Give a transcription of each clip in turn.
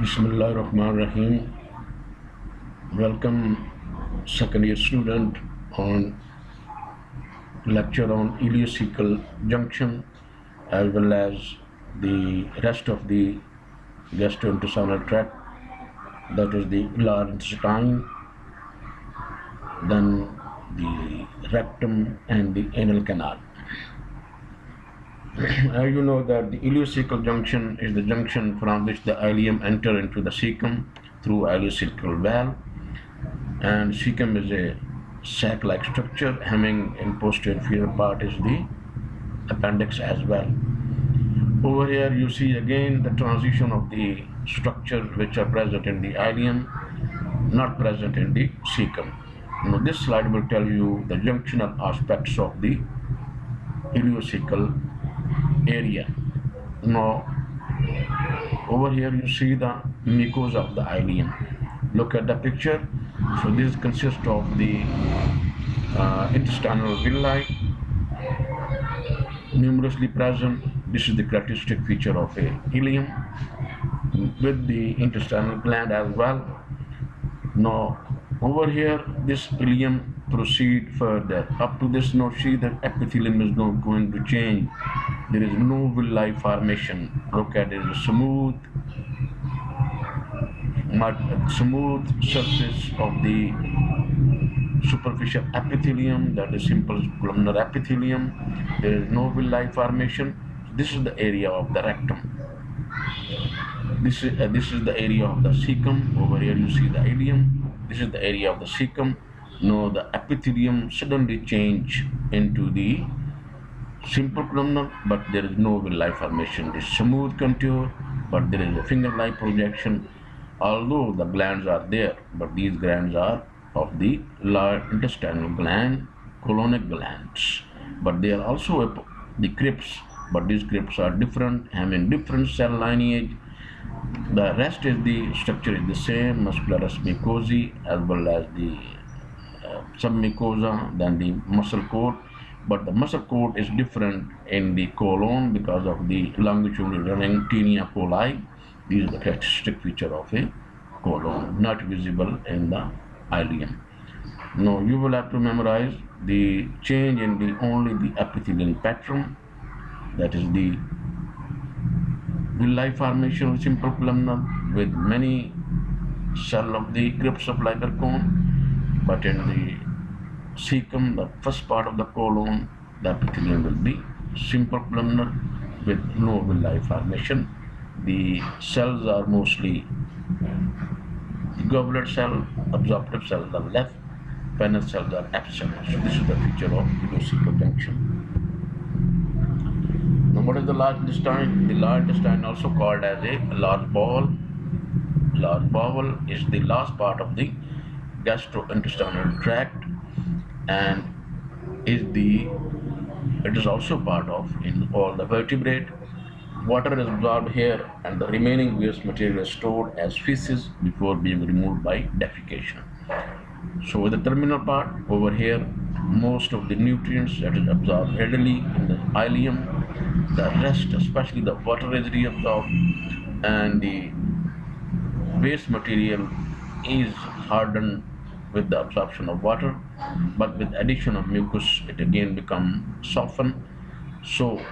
Bismillahirrahmanirrahim. Welcome second year student on lecture on iliocecal junction as well as the rest of the gastrointestinal tract, that is the large intestine, then the rectum and the anal canal. As you know that the iliocecal junction is the junction from which the ileum enter into the cecum through iliocecal valve, and cecum is a sac-like structure. Hemming in posterior inferior part is the appendix as well. Over here you see again the transition of the structures which are present in the ileum, not present in the cecum. Now this slide will tell you the junctional aspects of the iliocecal area. Now over here you see the mucosa of the ileum. Look at the picture. So this consists of the intestinal villi numerously present. This is the characteristic feature of a ileum with the intestinal gland as well. Now over here this ileum proceed further up to this. Now see that epithelium is not going to change. There is no villi formation. Look at it, smooth surface of the superficial epithelium, that is simple columnar epithelium. There is no villi formation. This is the area of the rectum. This is the area of the cecum. Over here you see the ileum. This is the area of the cecum. Now the epithelium suddenly change into the simple columnar, but there is no villi formation. This smooth contour, but there is a finger-like projection. Although the glands are there, but these glands are of the large intestinal gland, colonic glands. But they are also the crypts, but these crypts are different, having different cell lineage. The rest is the structure is the same, muscularis mucosae as well as the submucosa, then the muscle coat. But the muscle coat is different in the colon because of the longitudinal running tinea coli. These are the characteristic feature of a colon, not visible in the ileum. Now you will have to memorize the change in the only the epithelial pattern, that is the villi formation of simple columnar with many cell of the crypts of liber cone, but in the cecum, the first part of the colon, the epithelium will be simple columnar with no villi formation. The cells are mostly the goblet cell, absorptive cells are left, penile cells are absent. So this is the feature of iliocecal junction. Now what is the large intestine? The large intestine, also called as a large bowel. Large bowel is the last part of the gastrointestinal tract, and it is also part of in all the vertebrate. Water is absorbed here and the remaining waste material is stored as feces before being removed by defecation. So with the terminal part over here, most of the nutrients that is absorbed readily in the ileum. The rest, especially the water, is reabsorbed, and the waste material is hardened with the absorption of water, but with addition of mucus it again becomes softened. So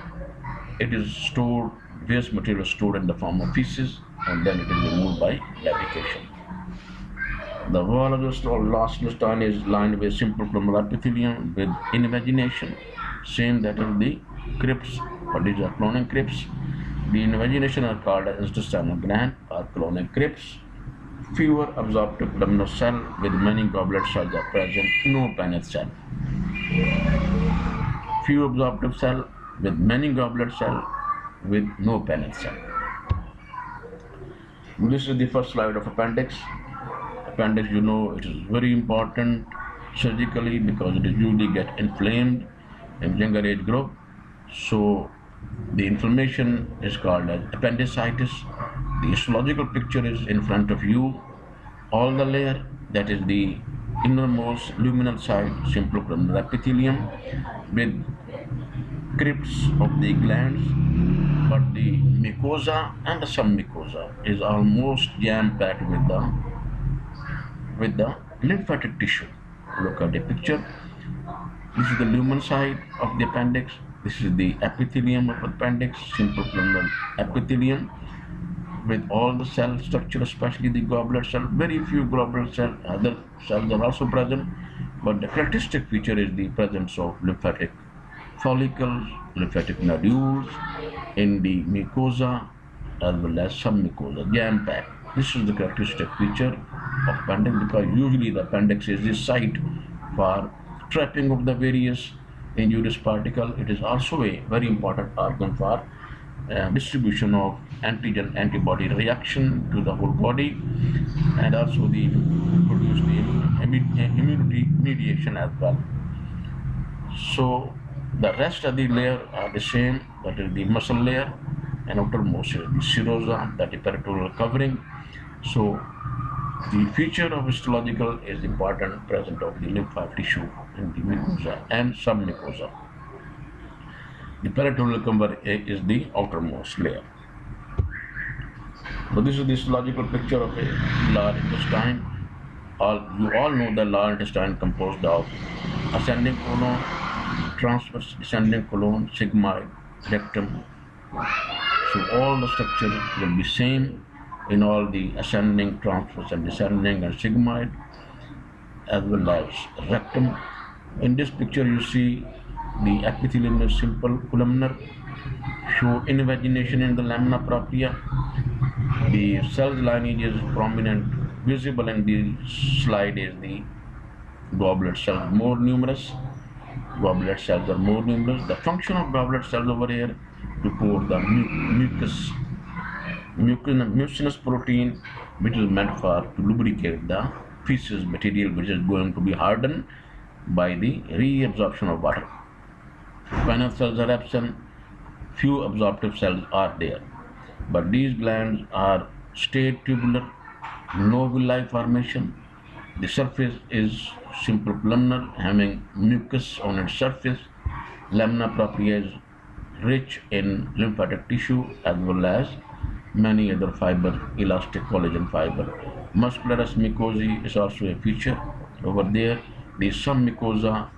it is stored, waste material is stored in the form of feces, and then it is removed by defecation. The wall of the last intestine is lined with simple columnar epithelium with invagination, same that is the crypts, but these are colonic crypts. The invagination are called as intestinal gland or colonic crypts. Fewer absorptive columnar cell with many goblet cells are present, no penile cell. Few absorptive cell with many goblet cell with no penile cell. This is the first slide of appendix. Appendix, you know, it is very important surgically because it usually get inflamed in younger age group. So the inflammation is called as appendicitis. The histological picture is in front of you. All the layer, that is the innermost luminal side, simple columnar epithelium with crypts of the glands, but the mucosa and the submucosa is almost jam-packed with the lymphatic tissue. Look at the picture. This is the lumen side of the appendix. This is the epithelium of appendix, simple columnar epithelium with all the cell structure, especially the goblet cell. Very few goblet cell, other cells are also present, but the characteristic feature is the presence of lymphatic follicles, lymphatic nodules in the mucosa as well as submucosa, jam packed. This is the characteristic feature of appendix, because usually the appendix is the site for trapping of the various injurious particle. It is also a very important organ for distribution of antigen antibody reaction to the whole body, and also the produce the immunity mediation as well. So the rest of the layer are the same, that is the muscle layer, and outermost is the serosa, that is peritoneal covering. So the feature of histological is important presence of the lymphatic tissue in the mucosa and submucosa. The peritoneal cover is the outermost layer. So this is the histological picture of a large intestine. You all know the large intestine composed of ascending colon, transverse descending colon, sigmoid, rectum. So all the structures will be same in all the ascending, transverse and descending and sigmoid, as well as rectum. In this picture you see the epithelium is simple columnar, show invagination in the lamina propria. The cell lineage is prominent, visible in the slide is the goblet cells more numerous. Goblet cells are more numerous. The function of goblet cells over here to pour the mucinous protein, which is meant for to lubricate the feces material, which is going to be hardened by the reabsorption of water. Venal cells are absent, few absorptive cells are there, but these glands are straight tubular, no villi formation. The surface is simple columnar, having mucus on its surface. Lamina propria is rich in lymphatic tissue as well as many other fiber, elastic collagen fiber. Muscularis mucosae is also a feature over there. The submucosa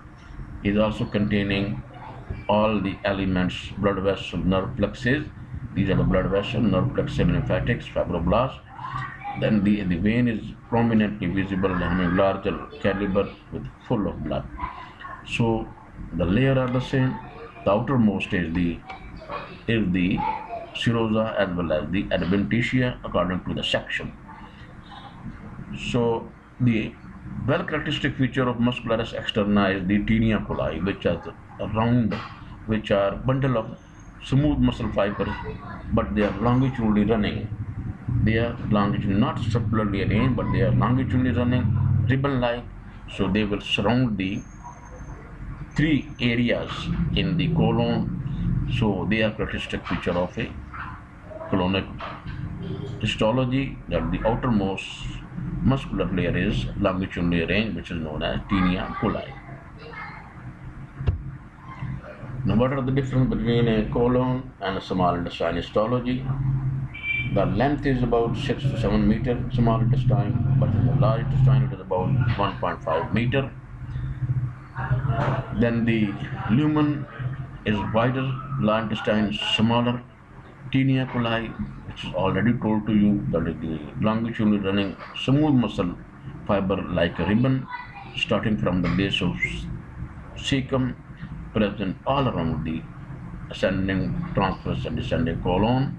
is also containing all the elements, blood vessel, nerve plexus. These are the blood vessel, nerve plexus, lymphatics, fibroblasts. Then the vein is prominently visible, having larger caliber with full of blood. So the layer are the same. The outermost is the serosa as well as the adventitia according to the section. So the well characteristic feature of muscularis externa is the tinea coli, which are round, which are bundle of smooth muscle fibers, but they are longitudinally running. They are longitudinally, not circularly arranged, but they are longitudinally running, ribbon-like. So they will surround the three areas in the colon. So they are characteristic feature of a colonic histology, that the outermost muscular layer is longitudinally arranged, which is known as tinea coli. Now, what are the difference between a colon and a small intestine histology? The length is about 6 to 7 meter small intestine, but in the large intestine it is about 1.5 meter. Then the lumen is wider, large intestine smaller. Tinea coli, which is already told to you, that is the longitudinally running smooth muscle fiber like a ribbon, starting from the base of cecum, present all around the ascending, transverse and descending colon.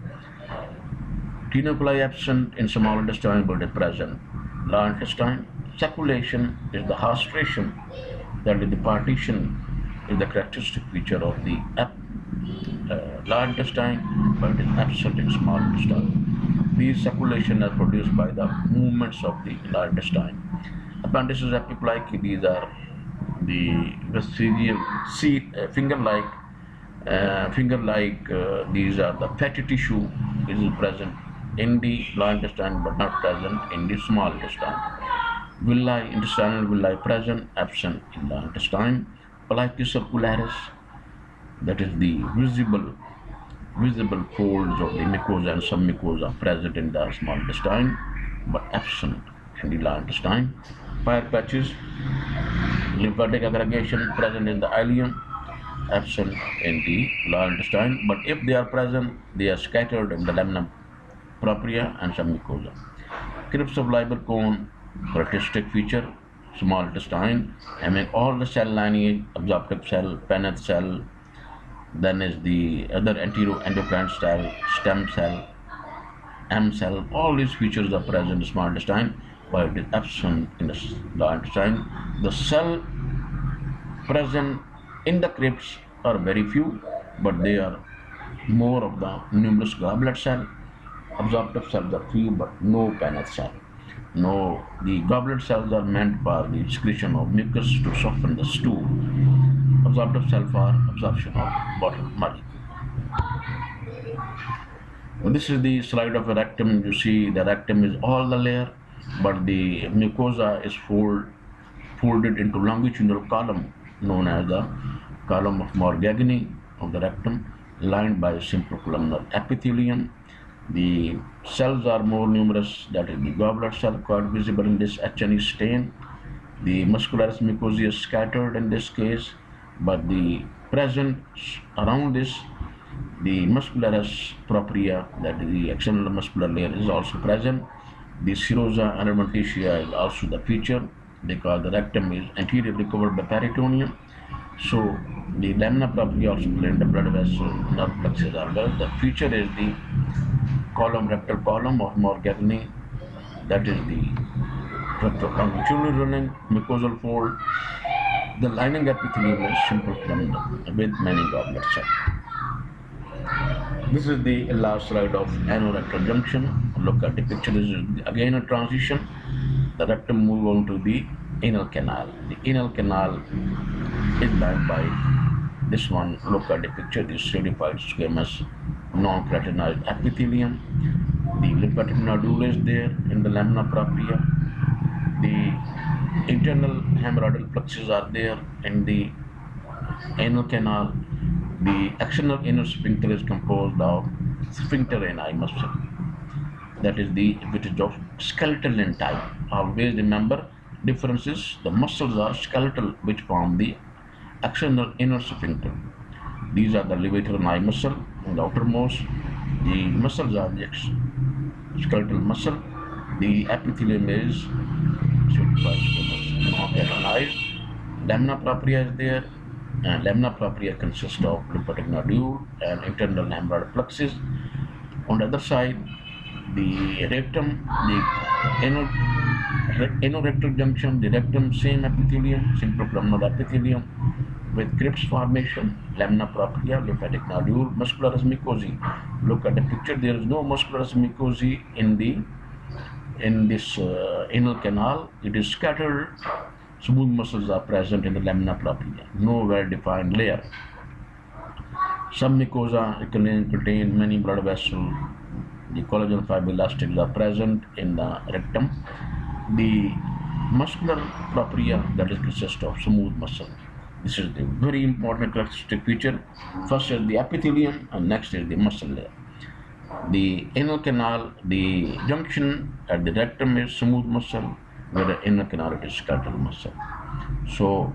Tinea coli absent in small intestine but is present large intestine. Circulation is the hastration, that is the partition is the characteristic feature of the large intestine, but it is absent in small intestine. These circulation are produced by the movements of the large intestine. Appendices epiplique, these are the vestigial finger-like, these are the fatty tissue. It is present in the large intestine but not present in the small intestine. Villi, intestinal villi present, absent in the intestine. Plica circularis, that is the visible visible folds of the mucosa and submucosa present in the small intestine but absent in the large intestine. Fire patches, lymphatic aggregation present in the ileum, absent in the large intestine, but if they are present, they are scattered in the lamina propria and submucosa. Crypts of liber cone, characteristic feature, small intestine, having all the cell lineage, absorptive cell, Paneth cell, then is the other enterocrine cell, stem cell, M cell, all these features are present in the small intestine, but it is absent in the large intestine. The cell present in the crypts are very few, but they are more of the numerous goblet cell. Absorptive cells are few, but no Paneth cell. No, the goblet cells are meant for the excretion of mucus to soften the stool. Absorptive cell for absorption of water molecule. This is the slide of a rectum. You see the rectum is all the layer, but the mucosa is folded into longitudinal column known as the column of Morgagni of the rectum, lined by simple columnar epithelium. The cells are more numerous, that is the goblet cell quite visible in this H&E stain. The muscularis mucosa is scattered in this case, but the present around this, the muscularis propria, that is the external muscular layer, is also present. The serosa and adventitia is also the feature because the rectum is anteriorly covered by peritoneum. So the lamina propria also contains the blood vessel, nerve plexus are well. The feature is the column, rectal column of Morgagni, that is the longitudinal running mucosal fold. The lining epithelium is simple columnar with many goblet cells. This is the last slide of anorectal junction. Look at the picture. This is again a transition. The rectum move on to the anal canal. The anal canal is lined by this one. Look at the picture. This stratified squamous non-keratinized epithelium. The lymphatic nodule is there in the lamina propria. The internal hemorrhoidal plexus are there in the anal canal. The external inner sphincter is composed of sphincter ani muscle. That is which is of skeletal in type. Always remember differences. The muscles are skeletal, which form the external inner sphincter. These are the levator ani muscle in the outermost. The muscles are the skeletal muscle. The epithelium is non-keratinized. Lamina propria is there. Lamina propria consists of lymphatic nodule and internal hemorrhoidal plexus. On the other side, the rectum, the anorectal junction, the rectum, same epithelium, simple columnar epithelium with crypts formation, lamina propria, lymphatic nodule, muscularis mucosae. Look at the picture. There is no muscularis mucosae in this anal canal. It is scattered. Smooth muscles are present in the lamina propria. No well-defined layer. Some mucosa contain many blood vessels. The collagen fibroblasts are present in the rectum. The muscular propria, that is consists of smooth muscle. This is the very important characteristic feature. First is the epithelium and next is the muscle layer. The anal canal, the junction at the rectum is smooth muscle, where the inner canal is skeletal muscle. So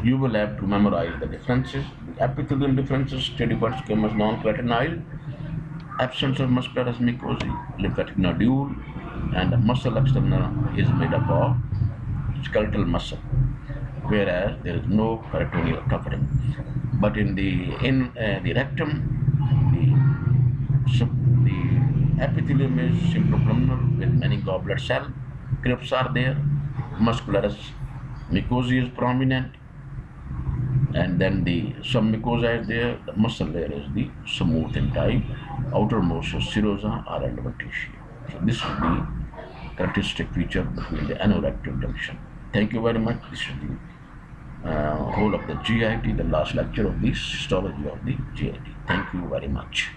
you will have to memorize the differences. The epithelial differences: stratified squamous non-keratinized, absence of muscularis mucosae, lymphatic nodule, and the muscle external is made up of skeletal muscle, whereas there is no peritoneal covering. But in the rectum, the epithelium is simple columnar with many goblet cell. Crypts are there. Muscularis mucosa is prominent, and then the submucosa is there. The muscle layer is the smooth in type. Outermost is serosa or adventitia. So this is the characteristic feature between the anorectal junction. Thank you very much. This is the whole of the GIT, the last lecture of this histology of the GIT. Thank you very much.